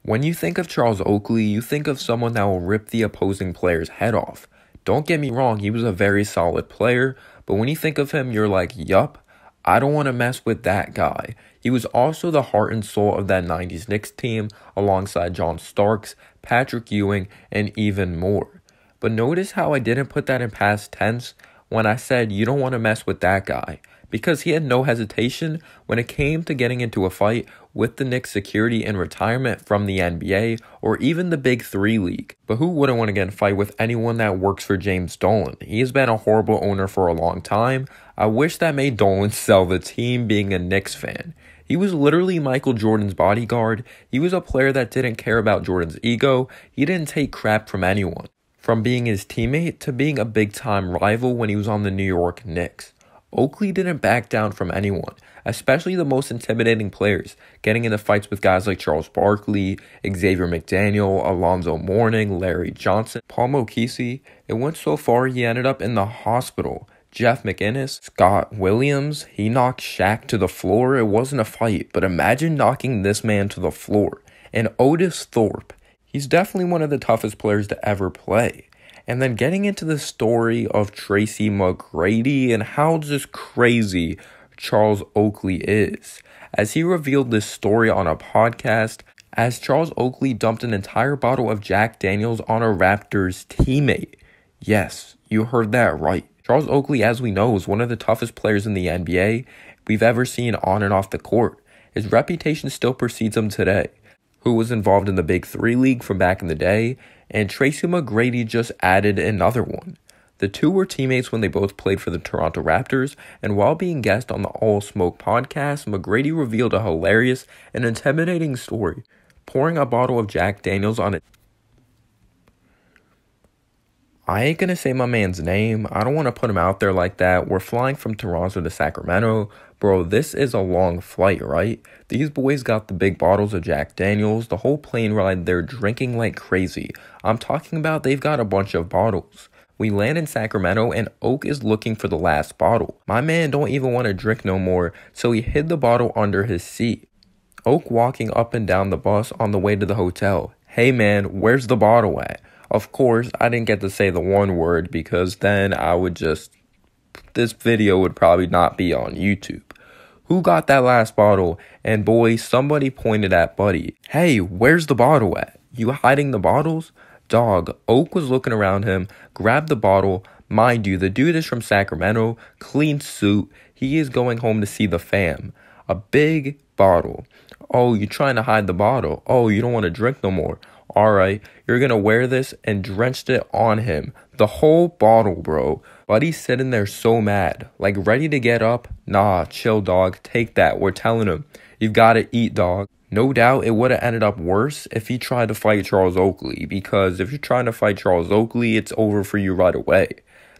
When you think of Charles Oakley, you think of someone that will rip the opposing player's head off. Don't get me wrong, he was a very solid player, but when you think of him, you're like, yup, I don't want to mess with that guy. He was also the heart and soul of that 90s Knicks team, alongside John Starks, Patrick Ewing, and even more. But notice how I didn't put that in past tense when I said you don't want to mess with that guy, because he had no hesitation when it came to getting into a fight with the Knicks security in retirement from the NBA or even the Big Three League. But who wouldn't want to get in a fight with anyone that works for James Dolan? He has been a horrible owner for a long time. I wish that made Dolan sell the team being a Knicks fan. He was literally Michael Jordan's bodyguard. He was a player that didn't care about Jordan's ego. He didn't take crap from anyone. From being his teammate to being a big-time rival when he was on the New York Knicks. Oakley didn't back down from anyone, especially the most intimidating players, getting into fights with guys like Charles Barkley, Xavier McDaniel, Alonzo Mourning, Larry Johnson, Paul Mokisi. It went so far he ended up in the hospital. Jeff McInnes, Scott Williams, he knocked Shaq to the floor. It wasn't a fight, but imagine knocking this man to the floor. And Otis Thorpe, he's definitely one of the toughest players to ever play. And then getting into the story of Tracy McGrady and how just crazy Charles Oakley is. As he revealed this story on a podcast, as Charles Oakley dumped an entire bottle of Jack Daniels on a Raptors teammate. Yes, you heard that right. Charles Oakley, as we know, is one of the toughest players in the NBA we've ever seen on and off the court. His reputation still precedes him today. Who was involved in the Big Three League from back in the day, and Tracy McGrady just added another one. The two were teammates when they both played for the Toronto Raptors, and while being guest on the All Smoke podcast, McGrady revealed a hilarious and intimidating story, pouring a bottle of Jack Daniels on it. I ain't gonna say my man's name. I don't want to put him out there like that. We're flying from Toronto to Sacramento. Bro, this is a long flight, right? These boys got the big bottles of Jack Daniels. The whole plane ride, they're drinking like crazy. I'm talking about they've got a bunch of bottles. We land in Sacramento and Oak is looking for the last bottle. My man don't even want to drink no more, so he hid the bottle under his seat. Oak walking up and down the bus on the way to the hotel. Hey man, where's the bottle at? Of course, I didn't get to say the one word because then this video would probably not be on YouTube. Who got that last bottle? And boy, somebody pointed at Buddy. Hey, where's the bottle at? You hiding the bottles? Dog, Oak was looking around him, grabbed the bottle. Mind you, the dude is from Sacramento, clean suit. He is going home to see the fam. A big bottle. Oh, you trying to hide the bottle? Oh, you don't want to drink no more. Alright, you're gonna wear this, and drenched it on him. The whole bottle, bro. Buddy's sitting there so mad, like ready to get up. Nah, chill, dog. Take that. We're telling him. You've got to eat, dog. No doubt it would have ended up worse if he tried to fight Charles Oakley, because if you're trying to fight Charles Oakley, it's over for you right away.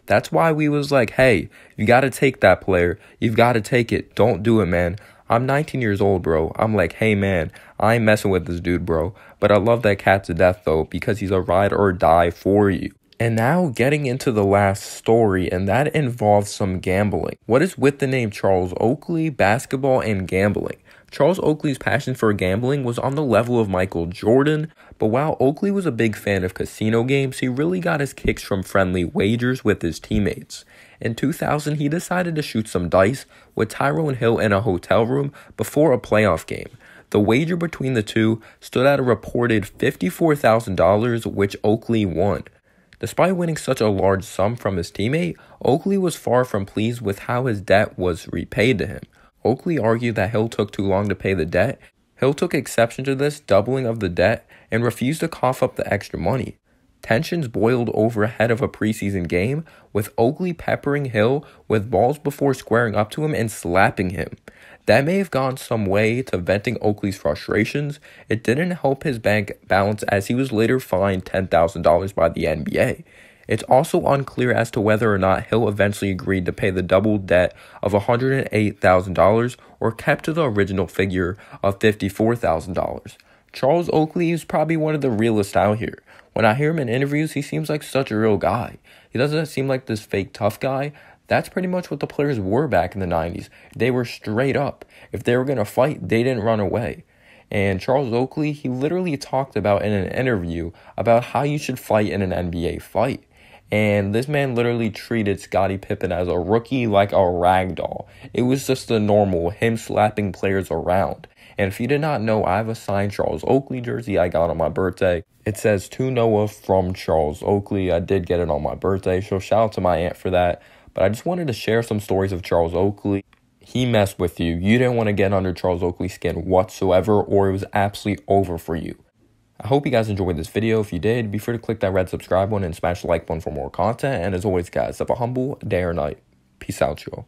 That's why we was like, hey, you got to take that player. You've got to take it. Don't do it, man. I'm 19 years old, bro. I'm like, hey, man, I ain't messing with this dude, bro. But I love that cat to death, though, because he's a ride or die for you. And now getting into the last story, and that involves some gambling. What is with the name Charles Oakley, basketball, and gambling? Charles Oakley's passion for gambling was on the level of Michael Jordan, but while Oakley was a big fan of casino games, he really got his kicks from friendly wagers with his teammates. In 2000, he decided to shoot some dice with Tyrone Hill in a hotel room before a playoff game. The wager between the two stood at a reported $54,000, which Oakley won. Despite winning such a large sum from his teammate, Oakley was far from pleased with how his debt was repaid to him. Oakley argued that Hill took too long to pay the debt. Hill took exception to this doubling of the debt and refused to cough up the extra money. Tensions boiled over ahead of a preseason game, with Oakley peppering Hill with balls before squaring up to him and slapping him. That may have gone some way to venting Oakley's frustrations. It didn't help his bank balance as he was later fined $10,000 by the NBA. It's also unclear as to whether or not Hill eventually agreed to pay the double debt of $108,000 or kept to the original figure of $54,000. Charles Oakley is probably one of the realest out here. When I hear him in interviews, he seems like such a real guy. He doesn't seem like this fake tough guy. That's pretty much what the players were back in the 90s. They were straight up. If they were going to fight, they didn't run away. And Charles Oakley, he literally talked about in an interview about how you should fight in an NBA fight. And this man literally treated Scottie Pippen as a rookie like a rag doll. It was just a normal, him slapping players around. And if you did not know, I have a signed Charles Oakley jersey I got on my birthday. It says, "To Noah from Charles Oakley." I did get it on my birthday, so shout out to my aunt for that. But I just wanted to share some stories of Charles Oakley. He messed with you. You didn't want to get under Charles Oakley's skin whatsoever, or it was absolutely over for you. I hope you guys enjoyed this video. If you did, be sure to click that red subscribe button and smash the like button for more content. And as always, guys, have a humble day or night. Peace out, y'all.